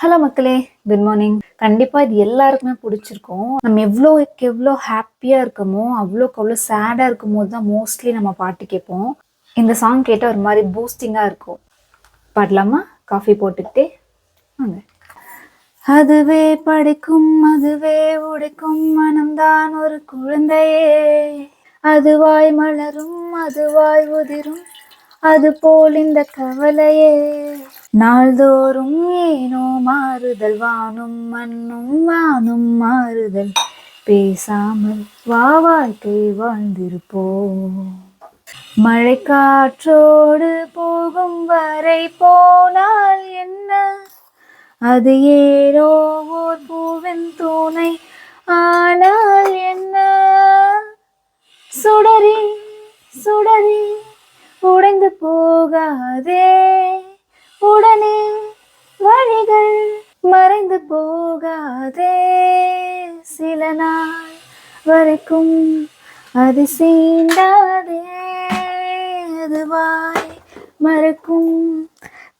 Hello மக்களே, good morning. கண்டிப்பாக இது எல்லாருக்குமே பிடிச்சிருக்கும். நம்ம எவ்வளோக்கு எவ்வளோ ஹாப்பியாக இருக்கமோ அவ்வளோக்கு அவ்வளோ சேடாக இருக்கும் போது தான் மோஸ்ட்லி நம்ம பாட்டு கேட்போம். இந்த சாங் கேட்டால் ஒரு மாதிரி பூஸ்டிங்காக இருக்கும். பாடலாமா? காஃபி போட்டுக்கிட்டே வாங்க. அதுவே படிக்கும், அதுவே உடைக்கும், மனம்தான் ஒரு குழந்தையே, அதுவாய் மலரும், அதுவாய் உதிரும், அது போல் இந்த கவலையே. நாள்தோறும் ஏனோ மாறுதல், வானும் மண்ணும் வானும் மாறுதல், பேசாமல் வா வாழ்க்கை வாழ்ந்திருப்போம். மழை காற்றோடு போகும் வரை போனால் என்ன, அது ஏதோ ஓர் பூவின் துணை ஆனால் என்ன. சுடரி சுடரி உடைந்து போகாதே, உடனே வழிகள் மறைந்து போகாதே, சில நாள் வரைக்கும் அது சீண்டாதே, அதுவாய் மறக்கும்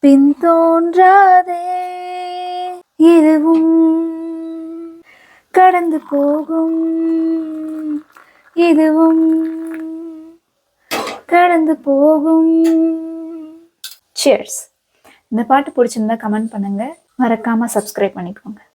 பின் தோன்றாதே, இதுவும் கடந்து போகும், இதுவும் கடந்து போகும். சியர்ஸ். இந்த பாட்டு பிடிச்சிருந்தா கமெண்ட் பண்ணுங்க, மறக்காம சப்ஸ்கிரைப் பண்ணிக்கோங்க.